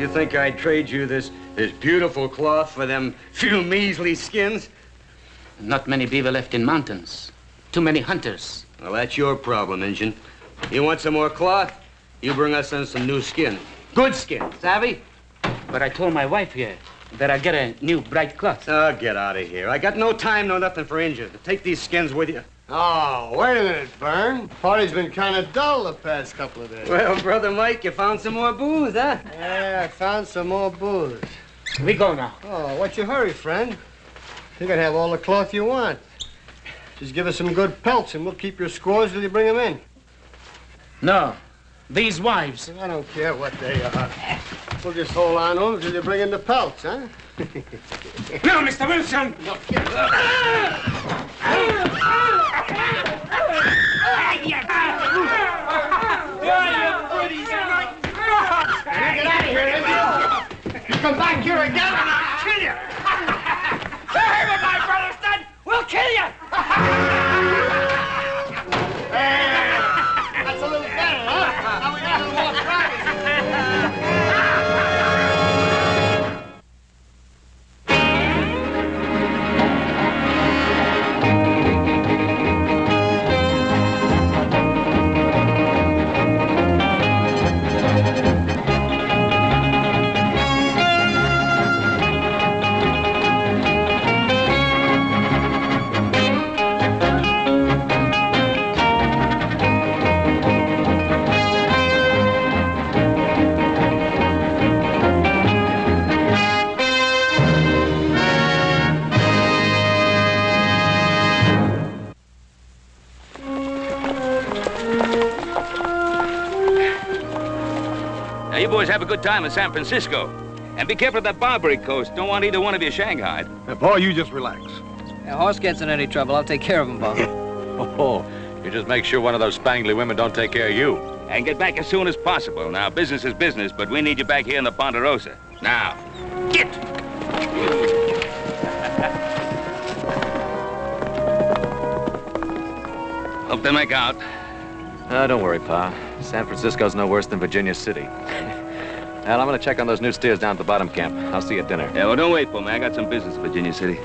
You think I'd trade you this beautiful cloth for them few measly skins? Not many beaver left in mountains. Too many hunters. Well, that's your problem, Injun. You want some more cloth? You bring us in some new skin. Good skin, savvy? But I told my wife here that I'd get a new bright cloth. Oh, get out of here. I got no time, no nothing for Injun. Take these skins with you. Oh, wait a minute, Vern. Party's been kind of dull the past couple of days. Well, Brother Mike, you found some more booze, huh? Yeah, I found some more booze. We go now. Oh, what's your hurry, friend? You can have all the cloth you want. Just give us some good pelts and we'll keep your scores till you bring them in. No. These wives. I don't care what they are. We'll just hold on to them till you bring in the pelts, huh? No, Mr. Wilson! No, get out of here, you come back here again and I'll kill you! Hey, what my brother's done! We'll kill you! That's a little better, huh? Now we got a little more practice. Now, you boys have a good time in San Francisco. And be careful of that Barbary Coast. Don't want either one of you shanghaied. Paul, you just relax. If a horse gets in any trouble, I'll take care of him, Bob. Oh, you just make sure one of those spangly women don't take care of you. And get back as soon as possible. Now, business is business, but we need you back here in the Ponderosa. Now, get! Hope they make out. Don't worry, Pa. San Francisco's no worse than Virginia City. Well, I'm gonna check on those new steers down at the bottom camp. I'll see you at dinner. Yeah, well, don't wait for me. I got some business in Virginia City.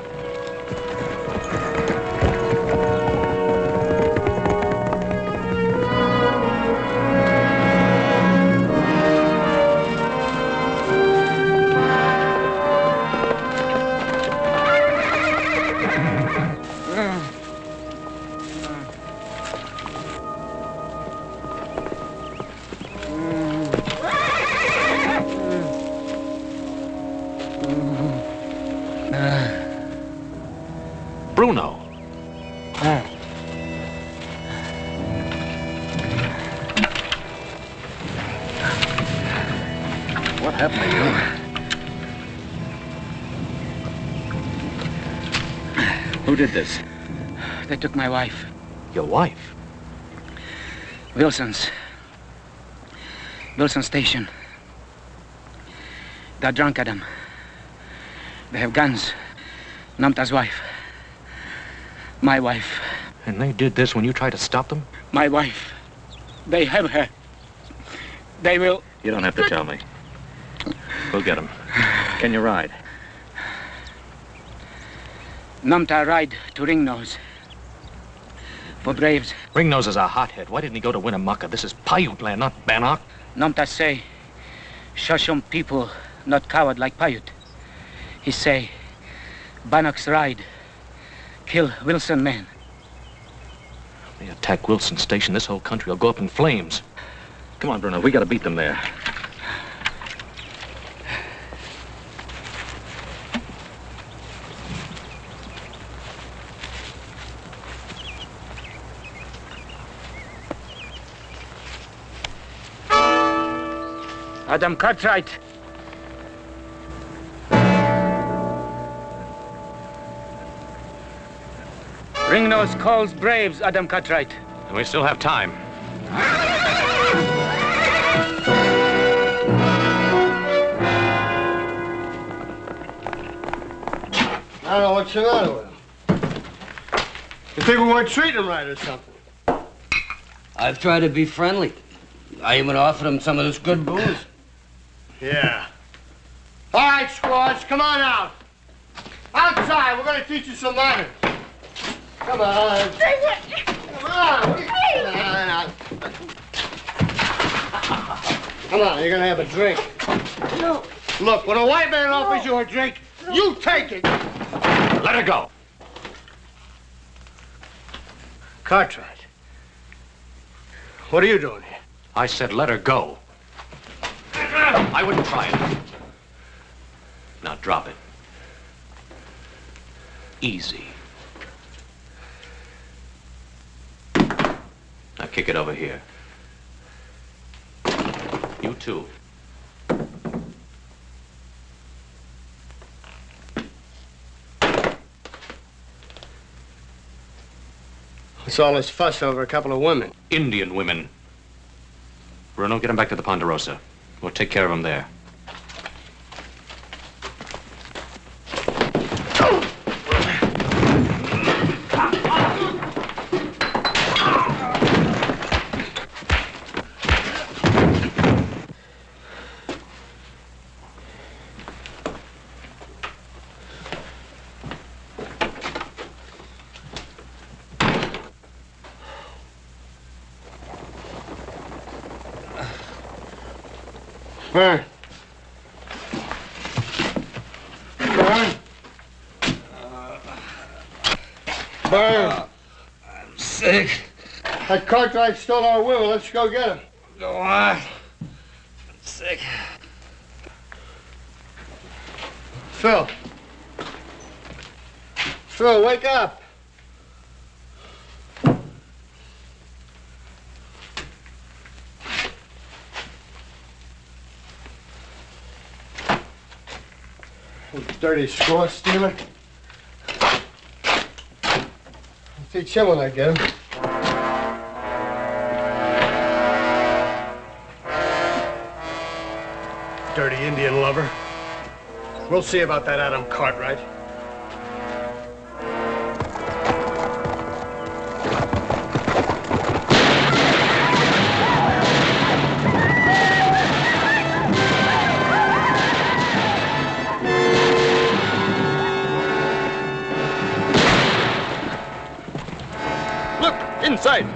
Bruno. What happened to you? Who did this? They took my wife. Your wife? Wilson Station. They're drunk, Adam. They have guns. Namta's wife. My wife. And they did this when you tried to stop them? My wife. They have her. They will... You don't have to tell me. We'll get them. Can you ride? Namta ride to Ringnose. For Braves. Ringnose is a hothead. Why didn't he go to Winnemucca? This is Paiute land, not Bannock. Namta say, Shoshone people not coward like Paiute. He say, Bannock's ride, kill Wilson men. They attack Wilson Station, this whole country will go up in flames. Come on, Bruno, we gotta beat them there. Adam Cartwright. Ringnose calls Braves, Adam Cartwright. And we still have time. I don't know what's the matter with him. You think we weren't treating him right or something? I've tried to be friendly. I even offered him some of this good booze. Yeah. All right, squads, come on out. Outside, we're going to teach you some manners. Come on. Come on. Come on, you're going to have a drink. No. Look, when a white man offers you a drink, you take it. Let her go. Cartwright, what are you doing here? I said let her go. I wouldn't try it. Now drop it. Easy. Now kick it over here. You too. What's all this fuss over a couple of women? Indian women. Bruno, get him back to the Ponderosa. We'll take care of him there. Burn. Burn. Burn. I'm sick. That Cartwright stole our women. Let's go get him. Go on. I'm sick. Phil. Phil, wake up. You dirty score stealer. I'll teach him when I get him. Dirty Indian lover. We'll see about that Adam Cartwright. Inside.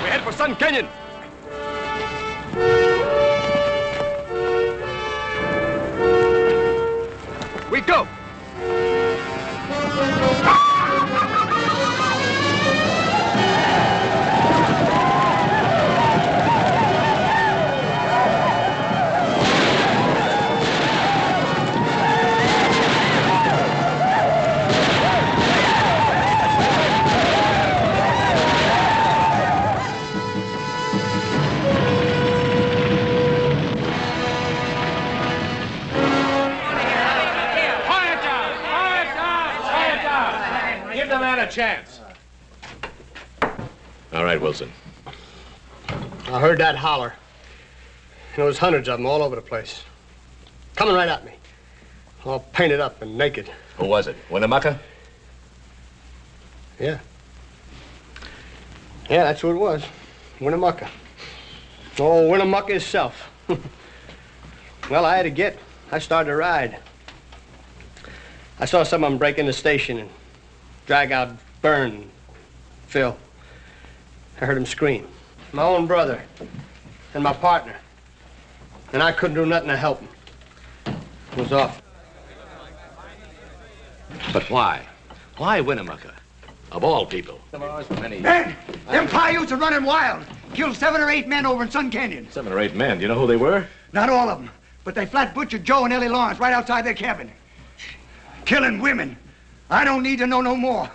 We head for Sun Canyon. We go. Chance. All right, Wilson. I heard that holler. There was hundreds of them all over the place. Coming right at me. All painted up and naked. Who was it? Winnemucca? Yeah. Yeah, that's who it was. Winnemucca. Oh, Winnemucca himself. Well, I had to get. I started to ride. I saw some of them break in the station and drag out Burn, Phil. I heard him scream. My own brother and my partner. And I couldn't do nothing to help him. It was off. But why? Why Winnemucca? Of all people. Man, them Paiutes are running wild. Killed 7 or 8 men over in Sun Canyon. 7 or 8 men. Do you know who they were? Not all of them, but they flat butchered Joe and Ellie Lawrence right outside their cabin. Killing women. I don't need to know no more.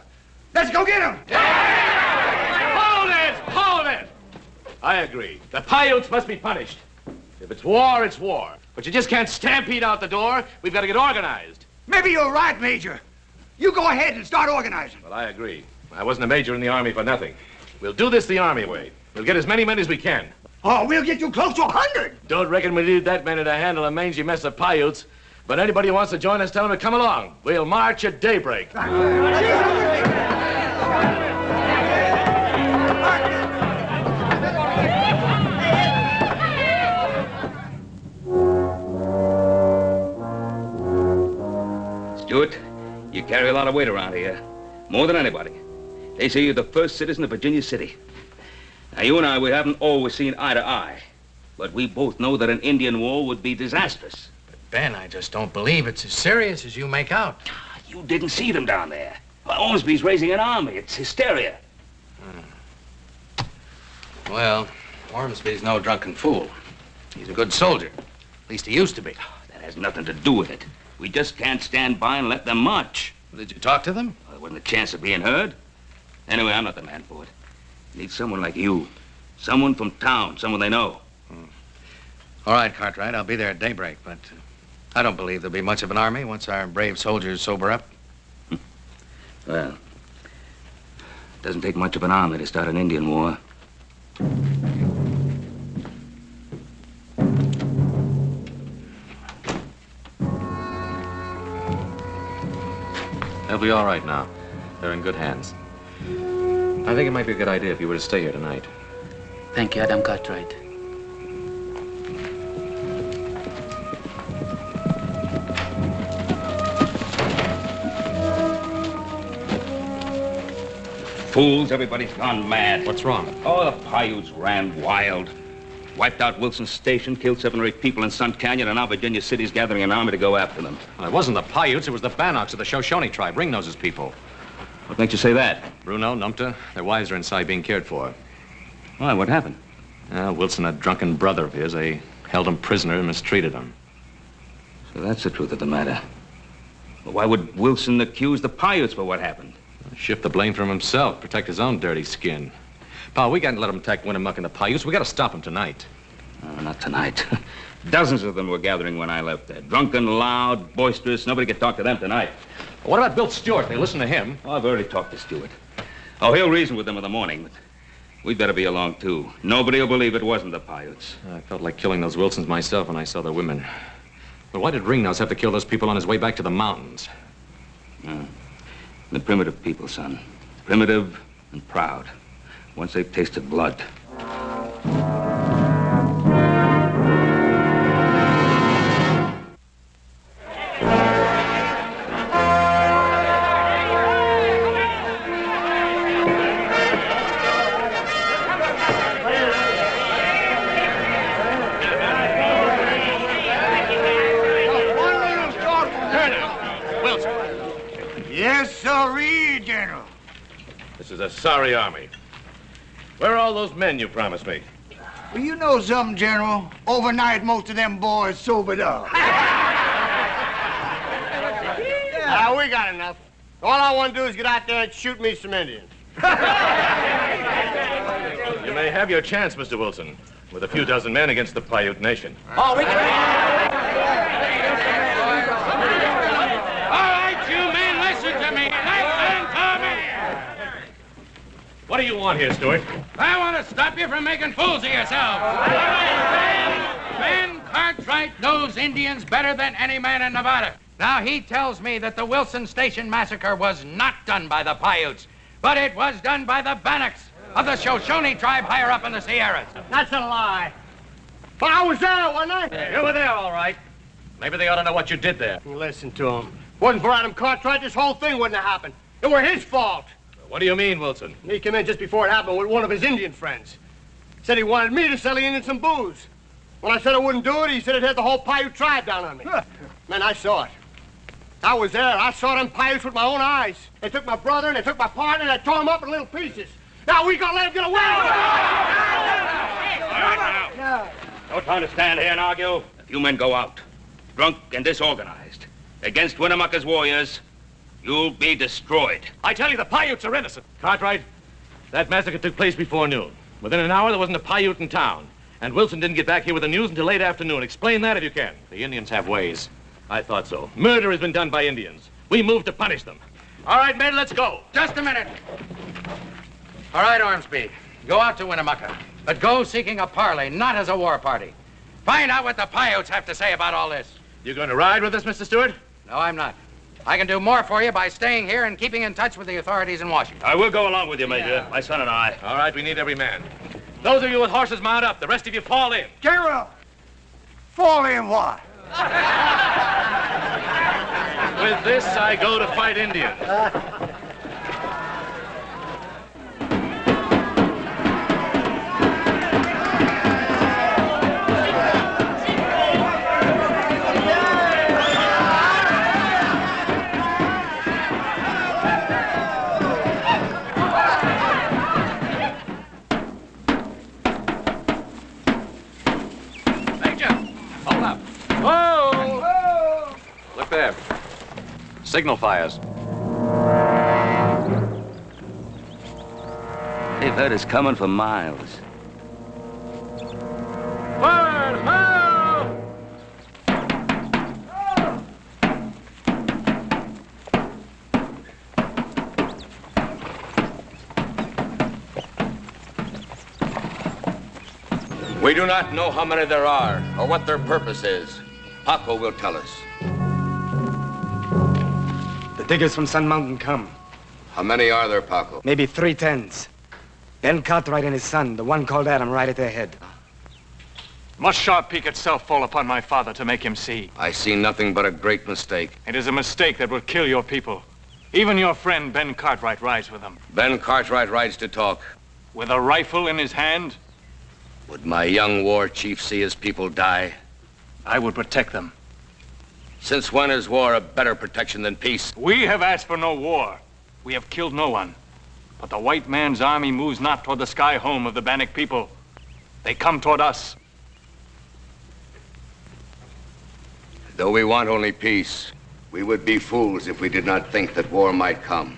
Let's go get them! Hold it! Hold it! I agree. The Paiutes must be punished. If it's war, it's war. But you just can't stampede out the door. We've got to get organized. Maybe you're right, Major. You go ahead and start organizing. Well, I agree. I wasn't a major in the Army for nothing. We'll do this the Army way. We'll get as many men as we can. Oh, we'll get you close to 100. Don't reckon we need that many to handle a mangy mess of Paiutes. But anybody who wants to join us, tell them to come along. We'll march at daybreak. Stuart, you carry a lot of weight around here. More than anybody. They say you're the first citizen of Virginia City. Now, you and I, we haven't always seen eye to eye. But we both know that an Indian war would be disastrous. Ben, I just don't believe it's as serious as you make out. You didn't see them down there. Ormsby's raising an army. It's hysteria. Well, Ormsby's no drunken fool. He's a good soldier. At least he used to be. That has nothing to do with it. We just can't stand by and let them march. Did you talk to them? Well, there wasn't a chance of being heard. Anyway, I'm not the man for it. Need someone like you. Someone from town, someone they know. All right, Cartwright, I'll be there at daybreak, but I don't believe there'll be much of an army once our brave soldiers sober up. Well, it doesn't take much of an army to start an Indian war. They'll be all right now. They're in good hands. I think it might be a good idea if you were to stay here tonight. Thank you, Adam Cartwright. Fools, everybody's gone mad. What's wrong? Oh, the Paiutes ran wild. Wiped out Wilson's station, killed 7 or 8 people in Sun Canyon, and now Virginia City's gathering an army to go after them. Well, it wasn't the Paiutes, it was the Bannocks of the Shoshone tribe, Ringnose's people. What makes you say that? Bruno, Numta, their wives are inside being cared for. Why, what happened? Wilson, a drunken brother of his, they held him prisoner and mistreated him. So that's the truth of the matter. Well, why would Wilson accuse the Paiutes for what happened? Shift the blame from himself, protect his own dirty skin. Pa, we can't let him attack Winnemucca and the Paiutes. We got to stop him tonight. Not tonight. Dozens of them were gathering when I left there. Drunken, loud, boisterous. Nobody could talk to them tonight. What about Bill Stewart? They listen to him. Oh, I've already talked to Stewart. Oh, he'll reason with them in the morning, but we'd better be along, too. Nobody will believe it wasn't the Paiutes. I felt like killing those Wilsons myself when I saw the women. But why did Ringnose have to kill those people on his way back to the mountains? The primitive people, son. Primitive and proud. Once they've tasted blood. Yes, sirree, General. This is a sorry army. Where are all those men you promised me? Well, you know something, General? Overnight, most of them boys sobered up. We got enough. All I want to do is get out there and shoot me some Indians. You may have your chance, Mr. Wilson, with a few dozen men against the Paiute nation. Oh, we can... All right, you men, listen to me. Listen to me. What do you want here, Stewart? I want to stop you from making fools of yourselves. Ben Cartwright knows Indians better than any man in Nevada. Now, he tells me that the Wilson Station massacre was not done by the Paiutes, but it was done by the Bannocks of the Shoshone tribe higher up in the Sierras. That's a lie. But I was there, wasn't I? You were there, all right. Maybe they ought to know what you did there. Listen to him. Wasn't for Adam Cartwright, this whole thing wouldn't have happened. It were his fault. What do you mean, Wilson? He came in just before it happened with one of his Indian friends. Said he wanted me to sell the Indians some booze. When I said I wouldn't do it, he said it had the whole Paiute tribe down on me. Man, I saw it. I was there. I saw them Paiutes with my own eyes. They took my brother and they took my partner and they tore him up in little pieces. Now we gonna let him get away with it. All right, now. No time to stand here and argue. If you men go out, drunk and disorganized, against Winnemucca's warriors, you'll be destroyed. I tell you, the Paiutes are innocent. Cartwright, that massacre took place before noon. Within an hour, there wasn't a Paiute in town. And Wilson didn't get back here with the news until late afternoon. Explain that if you can. The Indians have ways. I thought so. Murder has been done by Indians. We moved to punish them. All right, men, let's go. Just a minute. All right, Ormsby. Go out to Winnemucca. but go seeking a parley, not as a war party. Find out what the Paiutes have to say about all this. You going to ride with us, Mr. Stewart? No, I'm not. I can do more for you by staying here and keeping in touch with the authorities in Washington. I will go along with you, Major. My son and I. All right, we need every man. Those of you with horses, mount up. The rest of you fall in. Gabriel! Fall in what? With this, I go to fight Indians. There. Signal fires. They've heard us coming for miles. Forward, ho! We do not know how many there are or what their purpose is. Paco will tell us. The diggers from Sun Mountain come. How many are there, Paco? Maybe 3 tens. Ben Cartwright and his son, the one called Adam, right at their head. Must Sharp Peak itself fall upon my father to make him see? I see nothing but a great mistake. It is a mistake that will kill your people. Even your friend Ben Cartwright rides with them. Ben Cartwright rides to talk. With a rifle in his hand? Would my young war chief see his people die? I would protect them. Since when is war a better protection than peace? We have asked for no war. We have killed no one. But the white man's army moves not toward the sky home of the Bannock people. They come toward us. Though we want only peace, we would be fools if we did not think that war might come.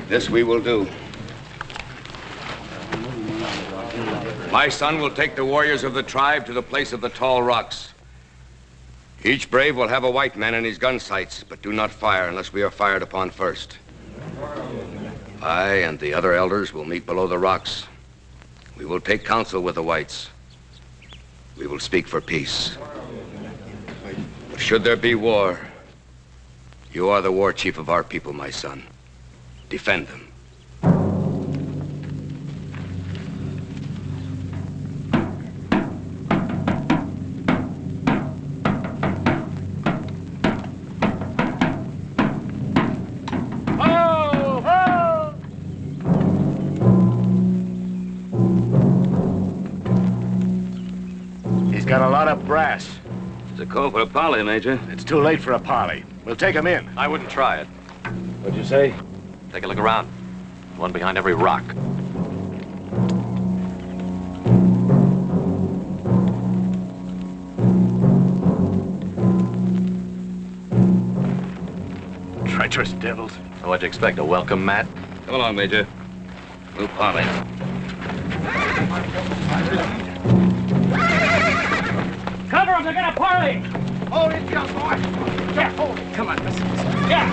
This we will do. My son will take the warriors of the tribe to the place of the tall rocks. Each brave will have a white man in his gun sights, but do not fire unless we are fired upon first. I and the other elders will meet below the rocks. We will take counsel with the whites. We will speak for peace. But should there be war, you are the war chief of our people, my son. Defend them. Got a lot of brass. It's a call for a parley, Major. It's too late for a parley. We'll take him in. I wouldn't try it. What'd you say? Take a look around. One behind every rock. Treacherous devils. What'd you expect, a welcome mat? Come along, Major. We'll parley. Cover him, they're gonna parley! Hold it, young boy. Yeah, hold it. Come on, listen. Yeah.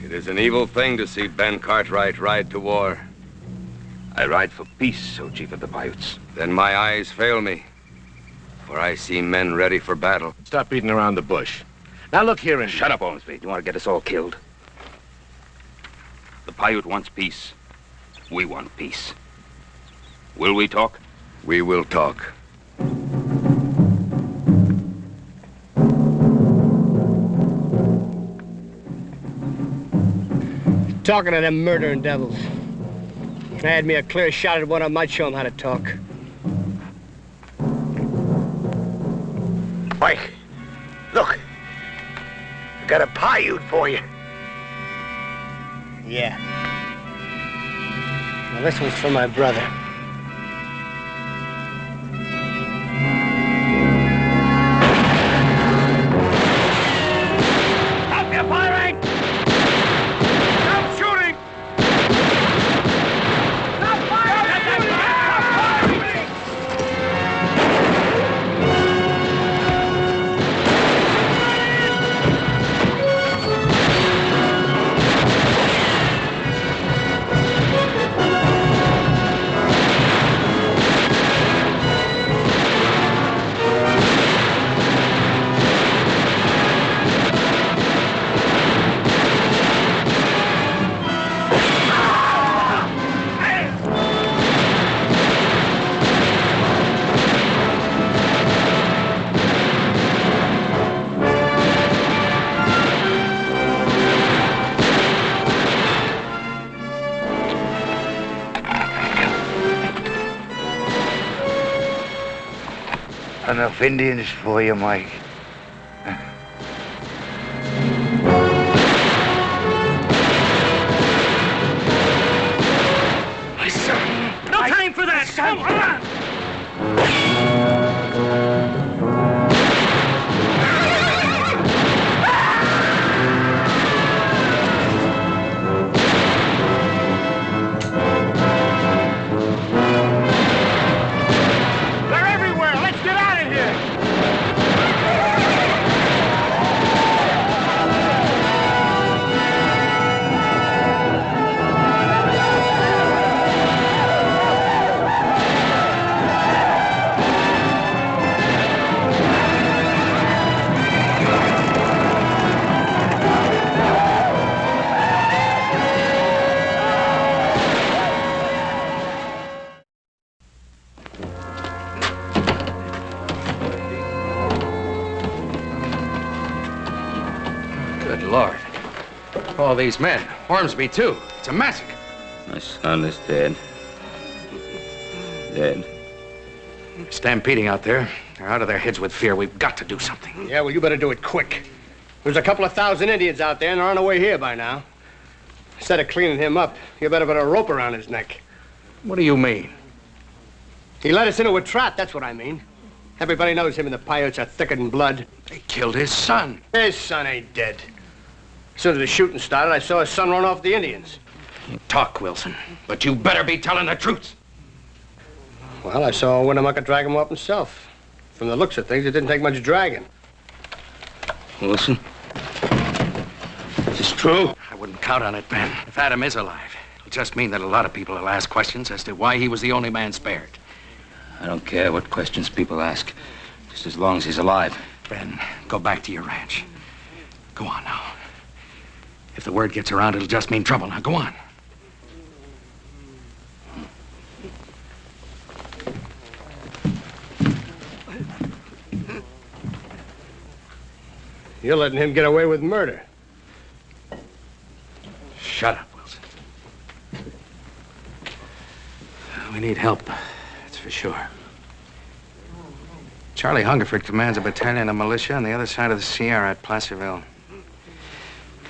It is an evil thing to see Ben Cartwright ride to war. I ride for peace, O Chief of the Paiutes. Then my eyes fail me, for I see men ready for battle. Stop beating around the bush. Now look here and... Shut up, Ormsby. You want to get us all killed? The Paiute wants peace. We want peace. Will we talk? We will talk. Talking to them murdering devils. If they had me a clear shot at one, I might show them how to talk. Mike, look. I got a Paiute for you. Yeah. Now this one's for my brother. Stop your firing! Stop shooting! Stop firing! Stop firing! Enough Indians for you, Mike. No time for that! Come on! They're everywhere! Let's get out of here! Good Lord. All these men. Ormsby, too. It's a massacre. My son is dead. Dead. Stampeding out there. They're out of their heads with fear. We've got to do something. Yeah, well, you better do it quick. There's a couple of thousand Indians out there, and they're on their way here by now. Instead of cleaning him up, you better put a rope around his neck. What do you mean? He led us into a trap, that's what I mean. Everybody knows him and the Paiutes are thicker than blood. They killed his son. His son ain't dead. As soon as the shooting started, I saw his son run off the Indians. You talk, Wilson, but you better be telling the truth. Well, I saw Winnemucca drag him off himself. From the looks of things, it didn't take much dragging. Wilson? Is this true? I wouldn't count on it, Ben. If Adam is alive, it'll just mean that a lot of people will ask questions as to why he was the only man spared. I don't care what questions people ask, just as long as he's alive. Ben, go back to your ranch. Go on now. If the word gets around, it'll just mean trouble. Now, go on. You're letting him get away with murder. Shut up, Wilson. We need help, that's for sure. Charlie Hungerford commands a battalion of militia on the other side of the Sierra at Placerville.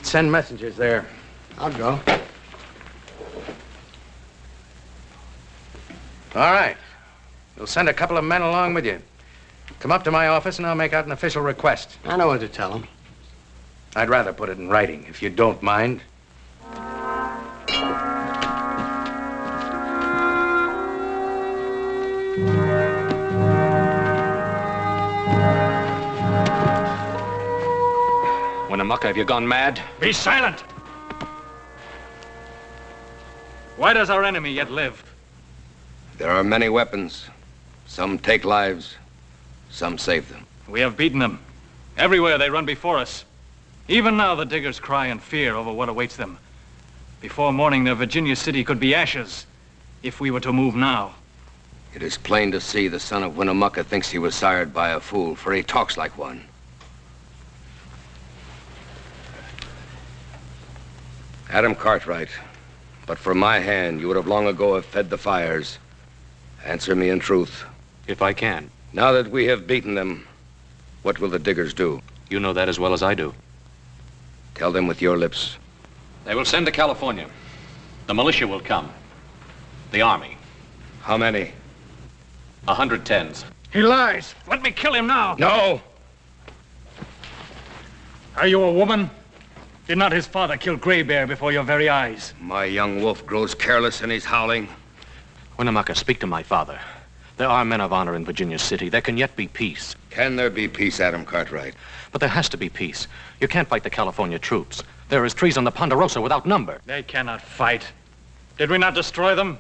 Send messengers there. I'll go. All right. You'll send a couple of men along with you. Come up to my office and I'll make out an official request. I know what to tell him. I'd rather put it in writing, if you don't mind. Winnemucca, have you gone mad? Be silent! Why does our enemy yet live? There are many weapons. Some take lives, some save them. We have beaten them. Everywhere they run before us. Even now the diggers cry in fear over what awaits them. Before morning, their Virginia City could be ashes if we were to move now. It is plain to see the son of Winnemucca thinks he was sired by a fool, for he talks like one. Adam Cartwright, but for my hand, you would have long ago have fed the fires. Answer me in truth. If I can. Now that we have beaten them, what will the diggers do? You know that as well as I do. Tell them with your lips. They will send to California. The militia will come. The army. How many? 110s. He lies. Let me kill him now. No! Are you a woman? Did not his father kill Gray Bear before your very eyes? My young wolf grows careless and he's howling. Winnemucca, speak to my father. There are men of honor in Virginia City. There can yet be peace. Can there be peace, Adam Cartwright? But there has to be peace. You can't fight the California troops. There is treason on the Ponderosa without number. They cannot fight. Did we not destroy them?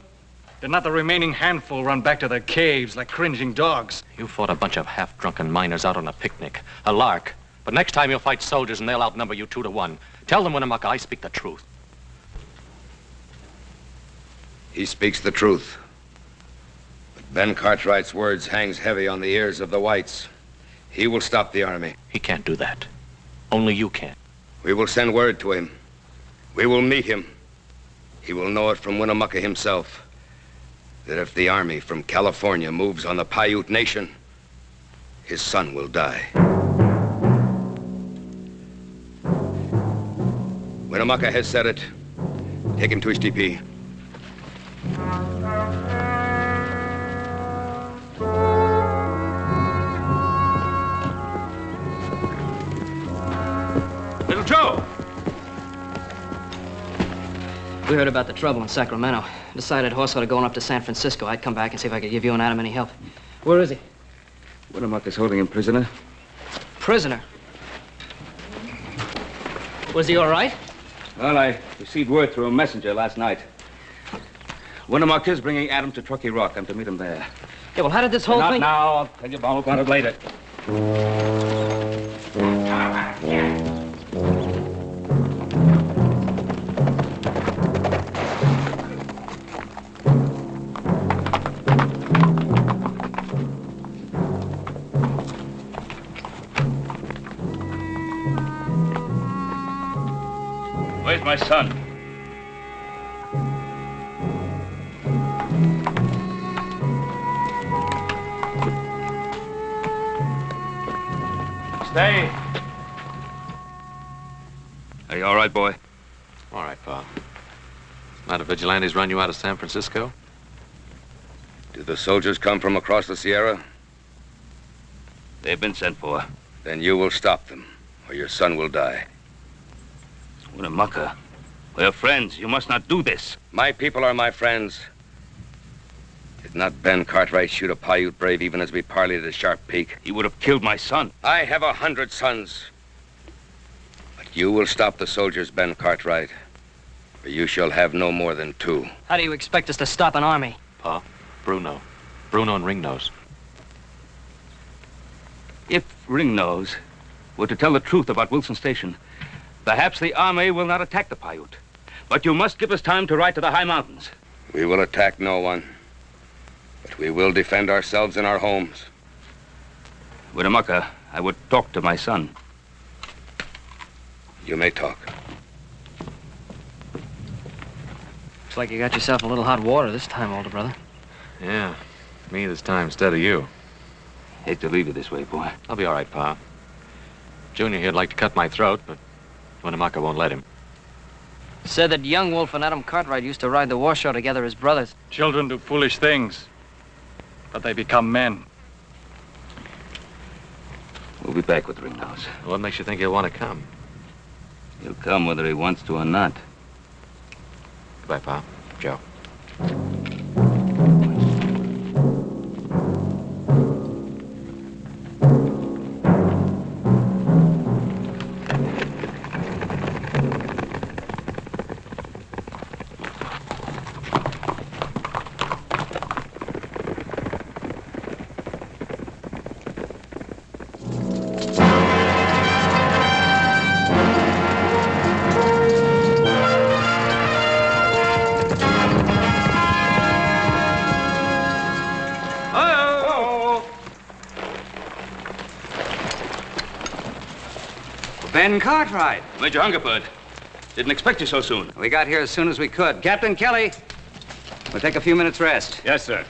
Did not the remaining handful run back to their caves like cringing dogs? You fought a bunch of half-drunken miners out on a picnic. A lark. But next time you'll fight soldiers and they'll outnumber you 2 to 1. Tell them, Winnemucca, I speak the truth. He speaks the truth. But Ben Cartwright's words hangs heavy on the ears of the whites. He will stop the army. He can't do that. Only you can. We will send word to him. We will meet him. He will know it from Winnemucca himself that if the army from California moves on the Paiute nation, his son will die. Winnemucca has said it. Take him to his TP. Little Joe! We heard about the trouble in Sacramento. Decided horse was going up to San Francisco. I'd come back and see if I could give you and Adam any help. Where is he? Winnemucca's holding him prisoner. Prisoner? Was he all right? Well, I received word through a messenger last night. Winnemucca's bringing Adam to Truckee Rock. I'm to meet him there. Yeah, well, how did this whole Not thing... now. I'll tell you all about it later. Where's my son? Stay. Are you all right, boy? All right, Pa. Might have vigilantes run you out of San Francisco? Did the soldiers come from across the Sierra? They've been sent for. Then you will stop them, or your son will die. Winnemucca, we're friends. You must not do this. My people are my friends. Did not Ben Cartwright shoot a Paiute brave even as we parleyed at Sharp Peak? He would have killed my son. I have 100 sons. But you will stop the soldiers, Ben Cartwright, or you shall have no more than 2. How do you expect us to stop an army? Pa, Bruno. Bruno and Ringnose. If Ringnose were to tell the truth about Wilson Station, perhaps the army will not attack the Paiute. But you must give us time to ride to the high mountains. We will attack no one. But we will defend ourselves in our homes. Winnemucca, I would talk to my son. You may talk. Looks like you got yourself a little hot water this time, older brother. Yeah, me this time instead of you. Hate to leave you this way, boy. I'll be all right, Pa. Junior here'd like to cut my throat, but Winnemucca won't let him. Said that young Wolf and Adam Cartwright used to ride the war show together as brothers. Children do foolish things, but they become men. We'll be back with Ringnose. What makes you think he'll want to come? He'll come whether he wants to or not. Goodbye, Pa. Joe. Ben Cartwright. Major Hungerford. Didn't expect you so soon. We got here as soon as we could. Captain Kelly, we'll take a few minutes rest. Yes, sir.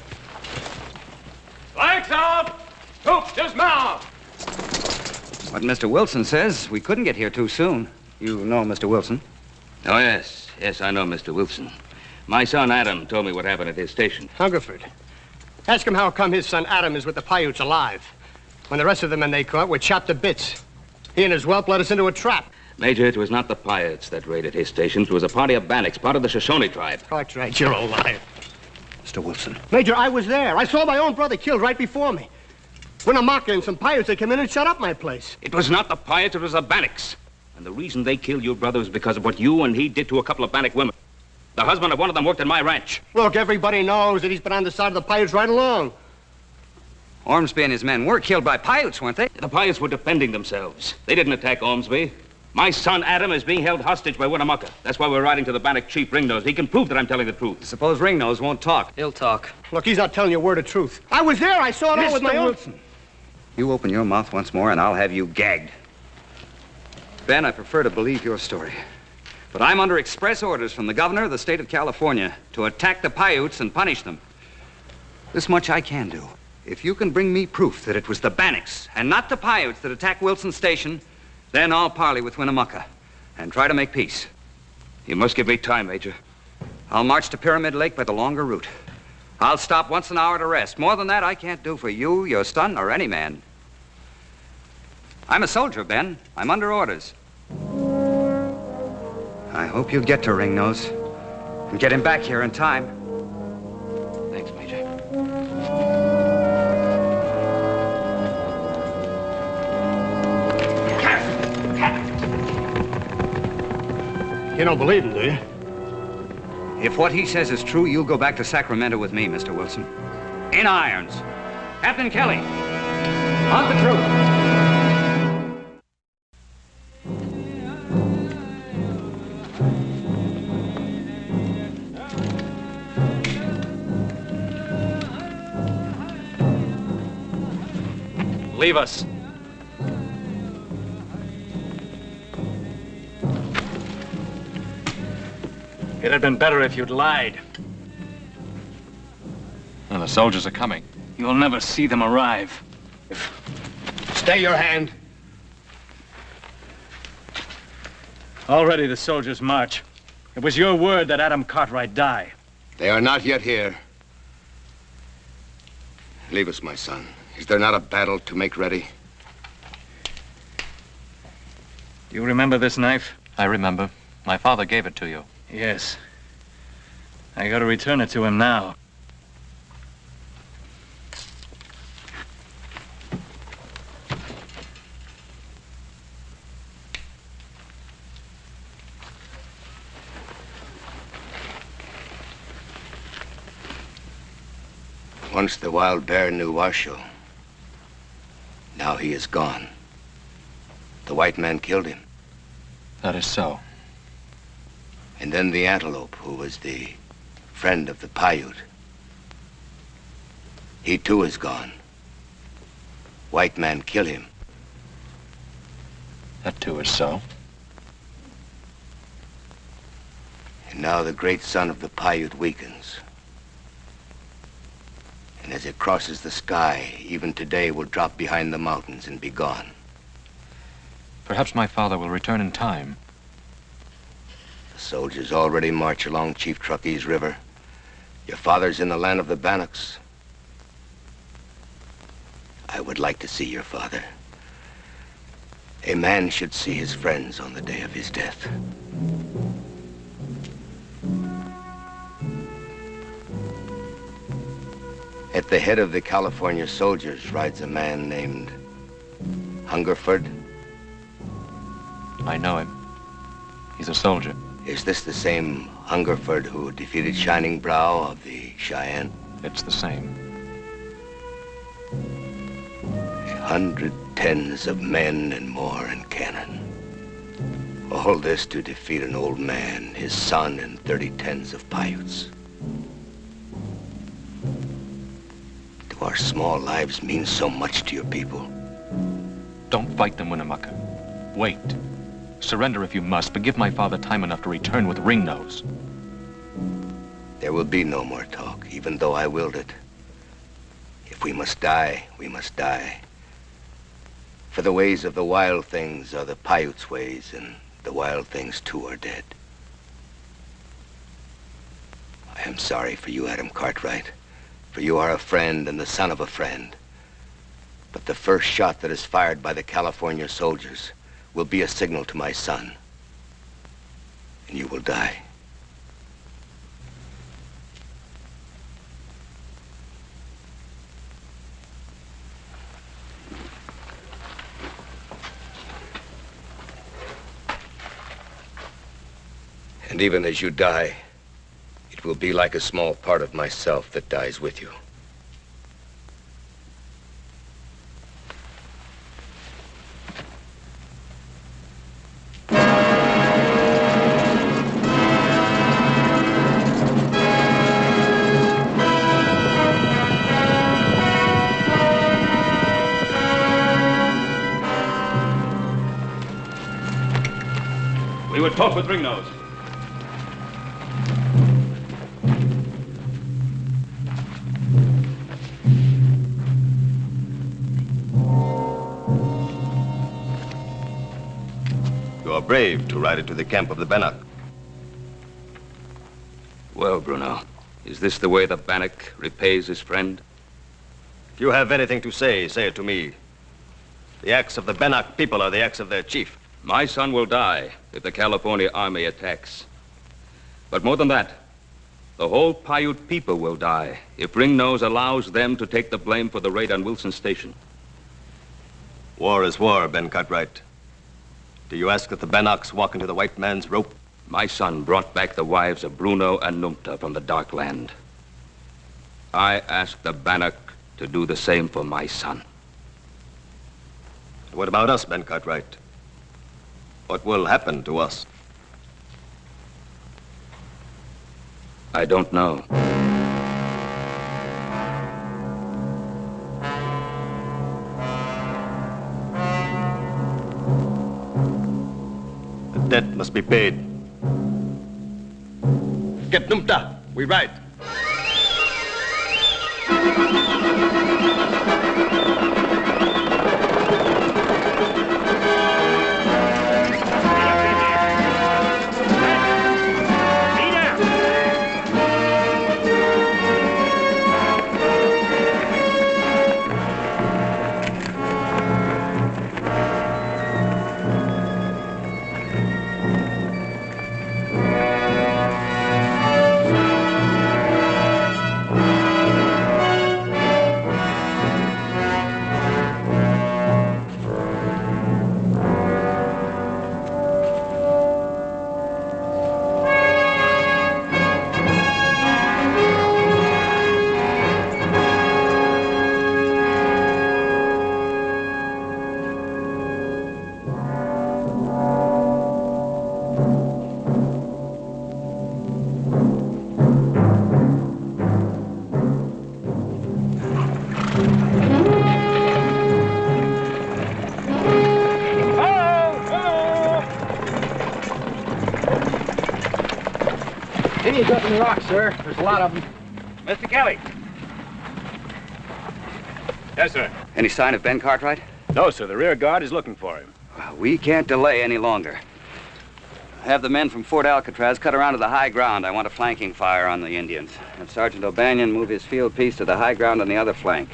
Lights out! Troops, dismount! What Mr. Wilson says, we couldn't get here too soon. You know Mr. Wilson? Oh, yes. Yes, I know Mr. Wilson. My son, Adam, told me what happened at his station. Hungerford. Ask him how come his son Adam is with the Paiutes alive, when the rest of the men they caught were chopped to bits. He and his whelp led us into a trap. Major, it was not the Paiutes that raided his station. It was a party of Bannocks, part of the Shoshone tribe. Cartwright, you're a liar. Mr. Wilson. Major, I was there. I saw my own brother killed right before me. Winnemucca and some Paiutes, they came in and shut up my place. It was not the Paiutes, it was the Bannocks. And the reason they killed your brother was because of what you and he did to a couple of Bannock women. The husband of one of them worked at my ranch. Look, everybody knows that he's been on the side of the Paiutes right along. Ormsby and his men were killed by Paiutes, weren't they? The Paiutes were defending themselves. They didn't attack Ormsby. My son, Adam, is being held hostage by Winnemucca. That's why we're riding to the Bannock chief, Ringnose. He can prove that I'm telling the truth. Suppose Ringnose won't talk. He'll talk. Look, he's not telling you a word of truth. I was there. I saw it all with my own... Wilson. You open your mouth once more, and I'll have you gagged. Ben, I prefer to believe your story. But I'm under express orders from the governor of the state of California to attack the Paiutes and punish them. This much I can do. If you can bring me proof that it was the Bannocks and not the Paiutes that attacked Wilson Station, then I'll parley with Winnemucca and try to make peace. You must give me time, Major. I'll march to Pyramid Lake by the longer route. I'll stop once an hour to rest. More than that, I can't do for you, your son, or any man. I'm a soldier, Ben. I'm under orders. I hope you get to Ringnose and get him back here in time. Thanks, Major. You don't believe him, do you? If what he says is true, you'll go back to Sacramento with me, Mr. Wilson. In irons. Captain Kelly, on the truth. Leave us. It had been better if you'd lied. And the soldiers are coming. You'll never see them arrive. Stay your hand. Already the soldiers march. It was your word that Adam Cartwright die. They are not yet here. Leave us, my son. Is there not a battle to make ready? Do you remember this knife? I remember. My father gave it to you. Yes. I gotta return it to him now. Once the wild bear knew Washoe. Now he is gone. The white man killed him. That is so. And then the antelope, who was the friend of the Paiute. He too is gone. White man kill him. That too is so. And now the great sun of the Paiute weakens. And as it crosses the sky, even today will drop behind the mountains and be gone. Perhaps my father will return in time. The soldiers already march along Chief Truckee's River. Your father's in the land of the Bannocks. I would like to see your father. A man should see his friends on the day of his death. At the head of the California soldiers rides a man named Hungerford. I know him. He's a soldier. Is this the same Hungerford who defeated Shining Brow of the Cheyenne? It's the same. 100 tens of men and more in cannon. All this to defeat an old man, his son, and 30 tens of Paiutes. Do our small lives mean so much to your people? Don't fight them, Winnemucca. Wait. Surrender if you must, but give my father time enough to return with Ringnose. There will be no more talk, even though I willed it. If we must die, we must die. For the ways of the wild things are the Paiutes' ways, and the wild things too are dead. I am sorry for you, Adam Cartwright, for you are a friend and the son of a friend. But the first shot that is fired by the California soldiers will be a signal to my son, and you will die. And even as you die, it will be like a small part of myself that dies with you. We would talk with Ringnose. brave to ride into the camp of the Bannock. Well, Bruno, is this the way the Bannock repays his friend? If you have anything to say, say it to me. The acts of the Bannock people are the acts of their chief. My son will die if the California army attacks. But more than that, the whole Paiute people will die if Ringnose allows them to take the blame for the raid on Wilson Station. War is war, Ben Cartwright. Do you ask that the Bannocks walk into the white man's rope? My son brought back the wives of Bruno and Numta from the Dark Land. I ask the Bannock to do the same for my son. What about us, Ben Cartwright? What will happen to us? I don't know. The debt must be paid. Get Numta. We ride. Indians up in the rocks, sir. There's a lot of them. Mr. Kelly. Yes, sir. Any sign of Ben Cartwright? No, sir. The rear guard is looking for him. Well, we can't delay any longer. Have the men from Fort Alcatraz cut around to the high ground. I want a flanking fire on the Indians. Have Sergeant O'Banion move his field piece to the high ground on the other flank.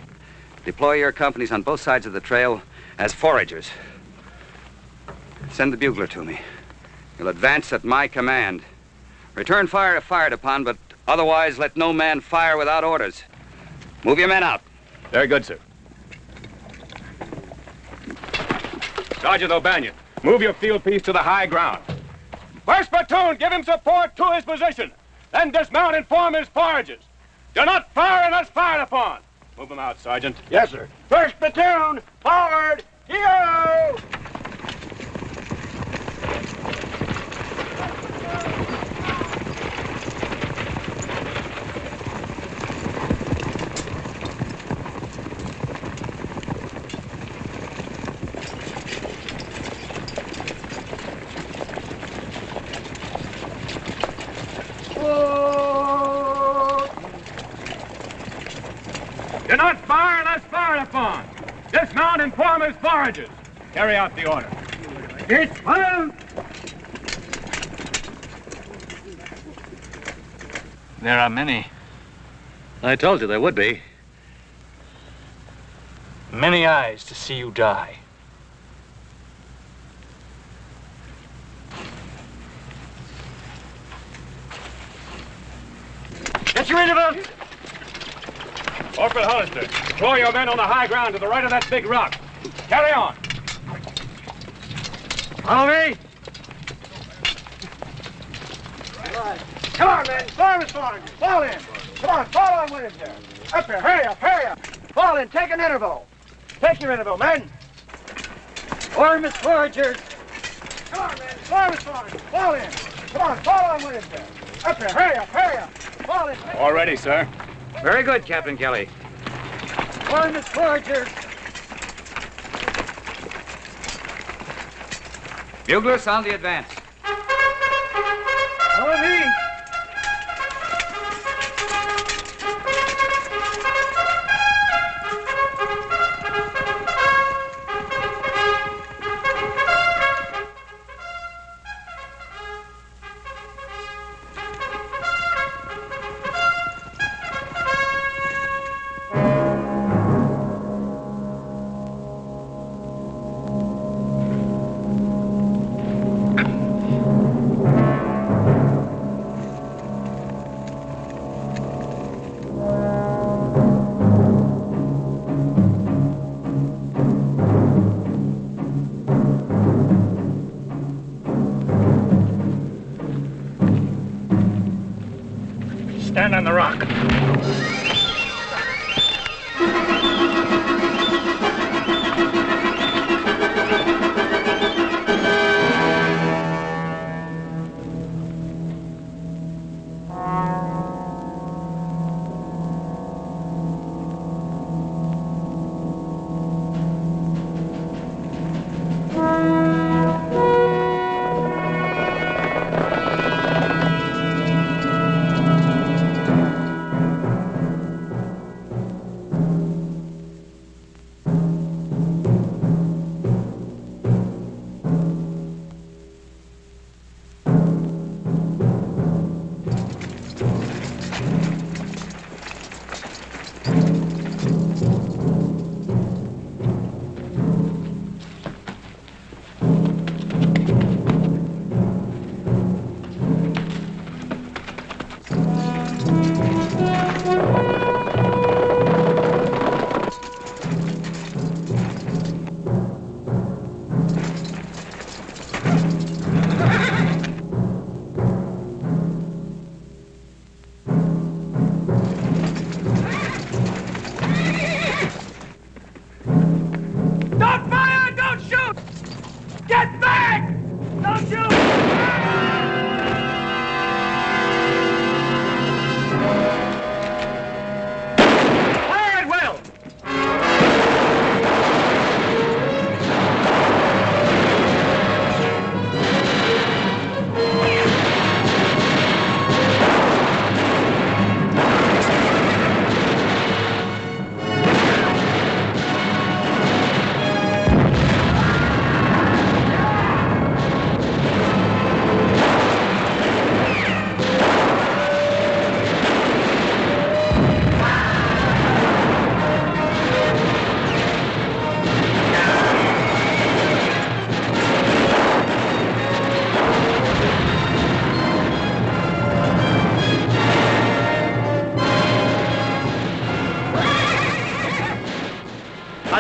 Deploy your companies on both sides of the trail as foragers. Send the bugler to me. You'll advance at my command. Return fire if fired upon, but otherwise let no man fire without orders. Move your men out. Very good, sir. Sergeant O'Banion, move your field piece to the high ground. First platoon, give him support to his position. Then dismount and form his foragers. Do not fire unless fired upon. Move them out, Sergeant. Yes, sir. First platoon, forward, yo! Do not fire unless fired upon. Dismount and form as foragers. Carry out the order. It's fire! There are many. I told you there would be. Many eyes to see you die. Get your interval! Corporal Hollister, deploy your men on the high ground to the right of that big rock. Carry on. Follow me! Come on, men! Form is formed! Fall in! Come on, fall on with us there! Up here! Hurry up! Hurry up! Fall in! Take an interval! Take your interval, men! Form is foragers! Come on, men! Form is formed! Fall in! Come on, fall on with us there! Up here! Hurry up! Hurry up! Fall in! All ready, sir. Very good, Captain Kelly. Form is foragers! Bugler, sound the advance. Follow me!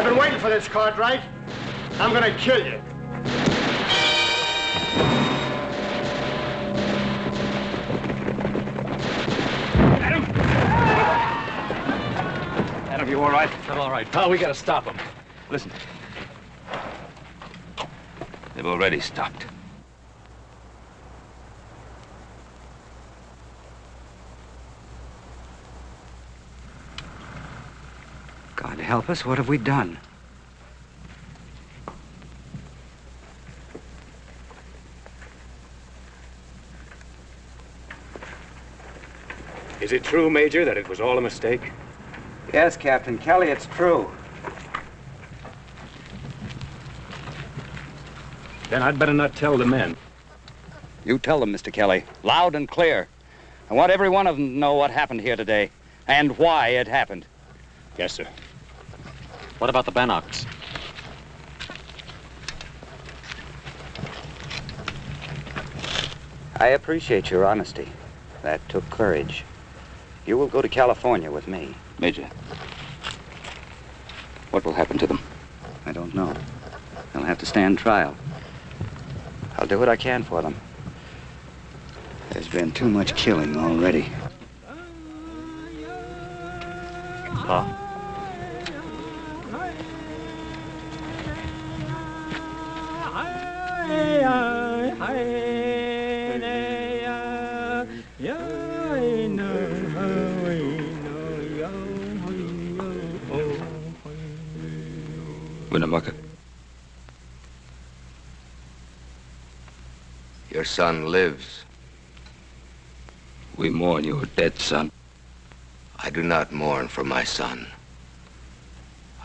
I've been waiting for this, Cartwright. I'm gonna kill you. Adam, you all right? I'm all right, pal. We gotta stop him. Listen. They've already stopped. God help us, what have we done? Is it true, Major, that it was all a mistake? Yes, Captain Kelly, it's true. Then I'd better not tell the men. You tell them, Mr. Kelly, loud and clear. I want every one of them to know what happened here today and why it happened. Yes, sir. What about the Bannocks? I appreciate your honesty. That took courage. You will go to California with me. Major, what will happen to them? I don't know. They'll have to stand trial. I'll do what I can for them. There's been too much killing already. Pa? Winnemucca. Your son lives. We mourn your dead son. I do not mourn for my son.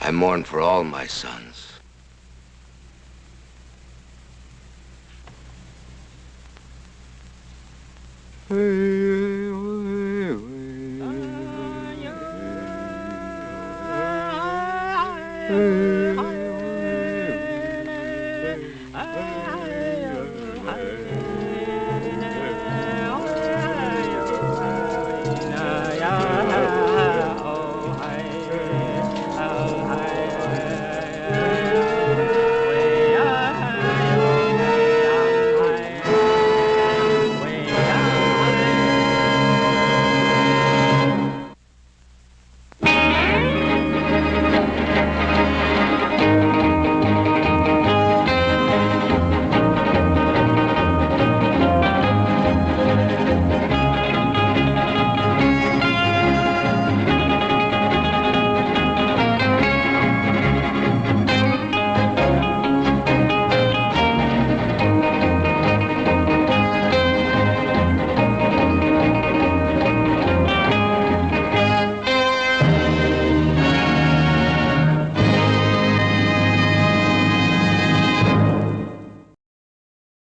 I mourn for all my sons.